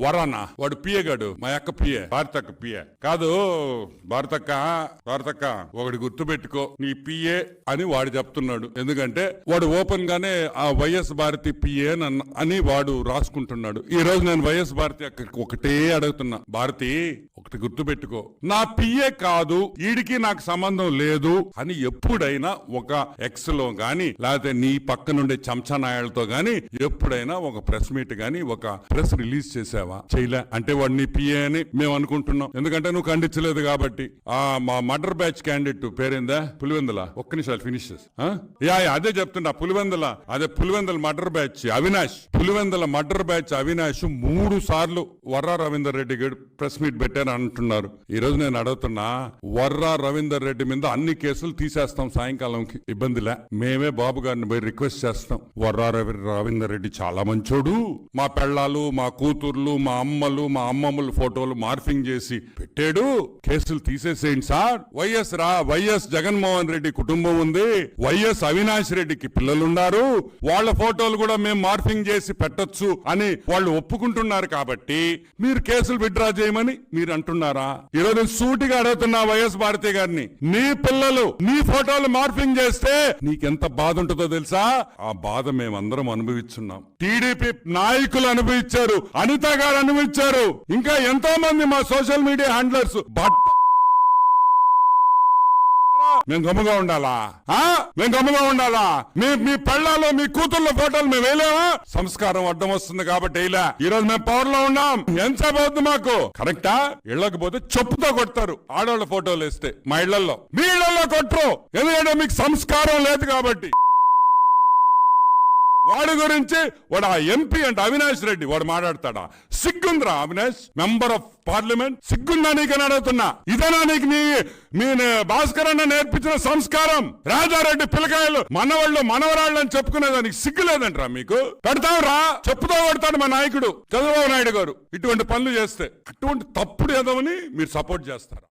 వరానా వాడు పిఏ గాడు, మా అక్క పిఏ, భారతక్క పిఏ కాదు. భారతక్క ఒకటి గుర్తు పెట్టుకో, నీ పిఏ అని వాడు చెప్తున్నాడు. ఎందుకంటే వాడు ఓపెన్ గానే ఆ వైఎస్ భారతి పిఏ అని వాడు రాసుకుంటున్నాడు. ఈ రోజు నేను వైఎస్ భారతి అక్కడికి ఒకటే అడుగుతున్నా, భారతి ఒకటి గుర్తు పెట్టుకో, నా పిఏ కాదు, ఈడికి నాకు సంబంధం లేదు అని ఎప్పుడైనా ఒక ఎక్స్ లో గాని లేకపోతే నీ పక్క నుండే చెంచా నాయాలతో గాని ఎప్పుడైనా ఒక ప్రెస్ మీట్ గాని ఒక ప్రెస్ రిలీజ్ చేసావా? చేయలే. అంటే వాడు నీ పిఏ అని మేము అనుకుంటున్నాం, ఎందుకంటే నువ్వు ఖండించలేదు కాబట్టి. మా మర్డర్ బ్యాచ్ క్యాండిడేట్ పేరేందా? పులివెందుల. ఒక్క నిమిషాలు ఫినిష్ అదే చెప్తున్నా. Pulivendula murder batch Avinash, Pulivendula murder batch Avinash 3 సార్లు వర్రా రవీందర్ రెడ్డి గారు ప్రెస్ మీట్ పెట్టారు అంటున్నారు. ఈ రోజు నేను అడుగుతున్నా, వర్రా రవీందర్ రెడ్డి మీద అన్ని కేసులు తీసేస్తాం సాయంకాలంకి, ఇబ్బందిలే. మేమే బాబు గారిని పోయి రిక్వెస్ట్ చేస్తాం, వర్రా రవీందర్ రెడ్డి చాలా మంచోడు, మా పెళ్ళాలు, మా కూతుర్లు, మా అమ్మలు, మా అమ్మమ్మల ఫోటోలు మార్ఫింగ్ చేసి పెట్టాడు, కేసులు తీసేసేయండి సార్. వైఎస్ జగన్మోహన్ రెడ్డి కుటుంబం ఉంది, వైఎస్ అవినాష్ రెడ్డికి పిల్లలున్నారు, వాళ్ళ ఫోటోలు కూడా మేము మార్ఫింగ్ చేసి పెట్టొచ్చు అని వాళ్ళు ఒప్పుకుంటున్నారు కాబట్టి మీరు కేసులు విత్డ్రా చేయమని మీరు అంటున్నారా? ఈరోజు సూటిగా అడుగుతున్నా వైఎస్ భారతి గారిని, నీ పిల్లలు నీ ఫోటోలు మార్ఫింగ్ చేస్తే నీకెంత బాధ ఉంటుందో తెలుసా? ఆ బాధ మేమందరం అనుభవిస్తున్నాం, టీడీపీ నాయకులు అనుభవించారు, అనిత గారు అనుభవించారు, ఇంకా ఎంతో మంది మా సోషల్ మీడియా హ్యాండ్లర్స్. మేము గమ్ముగా ఉండాలా? మేము గమ్ముగా ఉండాలా? మీ పళ్ళాలో మీ కూతుర్ల ఫోటోలు మేము వేయలేమా? సంస్కారం అడ్డం వస్తుంది కాబట్టి వేయలే. ఈ రోజు మేము పవర్ లో ఉన్నాం, ఎంతసేపు అవుతుంది మాకు? కరెక్టా? ఇళ్లకు పోతే చెప్పుతో కొడతారు ఆడవాళ్ళ ఫోటోలు వేస్తే, మా ఇళ్లలో. మీ ఇళ్లలో కొట్టరు, ఎందుకంటే మీకు సంస్కారం లేదు కాబట్టి. వాడి గురించి వాడు ఆ ఎంపీ అంటే అవినాష్ రెడ్డి వాడు మాట్లాడతాడా? సిగ్గుందిరా అవినాష్, మెంబర్ ఆఫ్ పార్లమెంట్, సిగ్గుందా నీకని అడుగుతున్నా. ఇదేనా నీకు మీ భాస్కర్ అన్న నేర్పించిన సంస్కారం? రాజారెడ్డి పిల్లకాయలు మనవరాళ్ళు అని చెప్పుకునేదానికి సిగ్గు లేదంటరా మీకు? పెడతావు రా, చెప్పుతో కొడతాడు మా నాయకుడు చంద్రబాబు నాయుడు గారు ఇటువంటి పనులు చేస్తే. అటువంటి తప్పుడు ఏదోని మీరు సపోర్ట్ చేస్తారా?